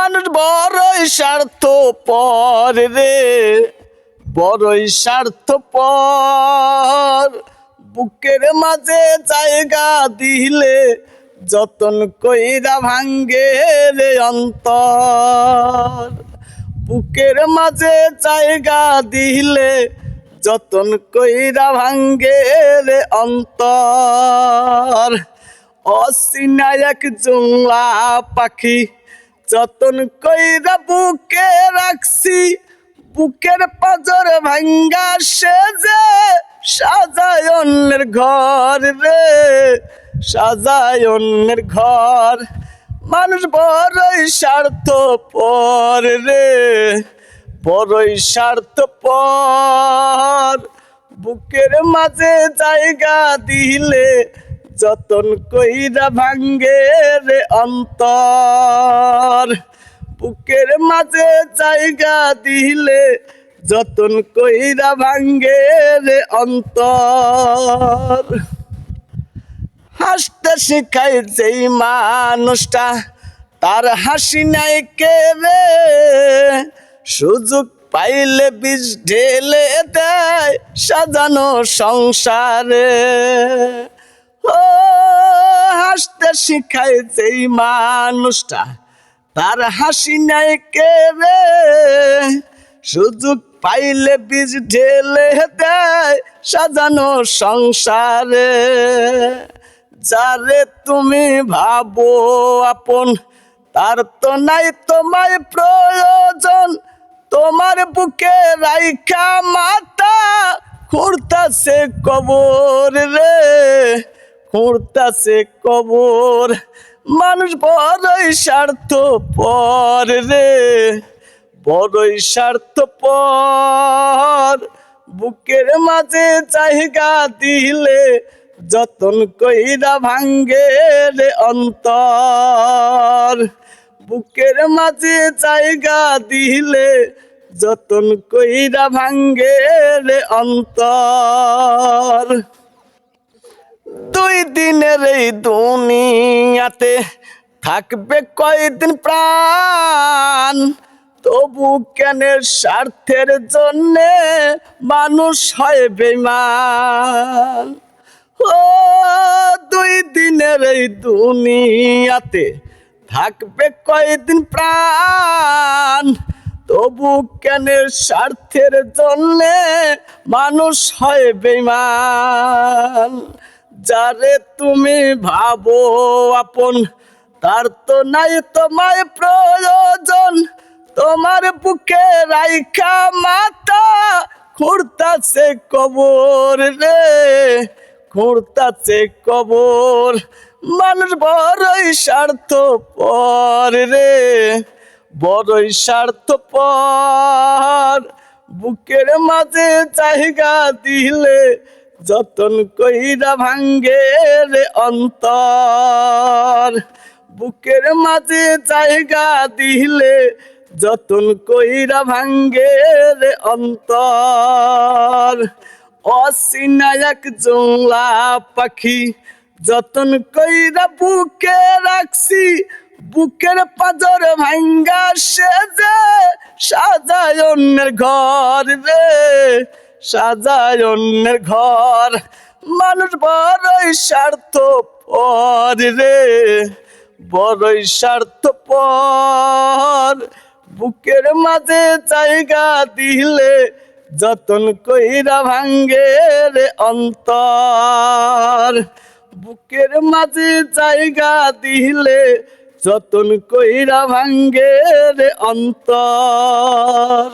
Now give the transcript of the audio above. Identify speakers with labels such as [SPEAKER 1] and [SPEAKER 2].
[SPEAKER 1] মানুষ বড়ই স্বার্থপর রে, বড়ই স্বার্থপর। বুকের মাঝে জায়গা দিলে যতন কইরা ভাঙ্গে রে অন্তর। বুকের মাঝে জায়গা দিলে যতন কইরা ভাঙ্গে রে অন্তর। অচিনা এক জংলা পাখি যতন কইরা বুকে রাখছি, বুকের পাজর ভাঙ্গা সেজে সাজায় অন্যের ঘর রে, সাজায় অন্যের ঘর। মানুষ বড়ই স্বার্থপর রে, বড়ই স্বার্থপর। বুকের মাঝে জায়গা দিলে যতন কইরা ভাঙ্গে রে অন্তর। বুকের মাঝে জায়গা দিলে যতন কইরা ভাঙ্গে রে অন্তর। হাসতে শিখায় যেই মানুষটা তার হাসি নাই কে রে, সুযোগ পাইলে বিষ ঢেলে দেয় সাজানো সংসারে। ও হাসতে শিখায় যেই মানুষটা তার হাসি নাই কে রে, সুযোগ পাইলে বীজ ঢেলে দেয় সাজানো সংসারে। যারে তুমি ভাবো আপন তার তো নাই তোমায় প্রয়োজন, তোমার বুকে রাইখা মাথা খুঁড়তাছে কবর রে, খুঁড়তাছে কবর। মানুষ বড়ই স্বার্থপর রে, বড়ই স্বার্থপর। বুকের মাঝে জায়গা দিলে যতন কইরা ভাঙ্গে রে অন্তর। বুকের মাঝে জায়গা দিলে যতন কইরা ভাঙ্গে রে অন্তর। দুই দিনের এই দুনিয়াতে থাকবে কয়দিন প্রাণ, তবু কেন স্বার্থের জন্যে মানুষ হয় বেঈমান। ও দুই দিনের এই দুনিয়াতে থাকবে কয়দিন প্রাণ, তবু কেন স্বার্থের জন্যে মানুষ হয় বেঈমান। যারে তুমি ভাবো আপন তার তো নাই তোমায় প্রয়োজন, তোমার বুকে রাইখা মাথা খুঁড়তাছে কবর রে, খুঁড়তাছে কবর। মানুষ বড়ই স্বার্থপর রে, বড়ই স্বার্থপর। বুকের মাঝে জায়গা দিলে যতন কইরা ভাঙ্গে রে অন্তর। বুকের মাঝে জায়গা দিলে যতন কইরা ভাঙ্গে রে অন্তর। অচিনা এক জংলা পাখি যতন কইরা বুকে রাখছি, বুকের পাজর ভাঙ্গা সেজে সাজায় অন্যের ঘর রে, সাজায় অন্যের ঘর। মানুষ বড়ই স্বার্থপর রে, বড়ই স্বার্থপর। বুকের মাঝে জায়গা দিলে যতন কইরা ভাঙ্গে রে অন্তর। বুকের মাঝে জায়গা দিলে যতন কইরা ভাঙ্গে রে অন্তর।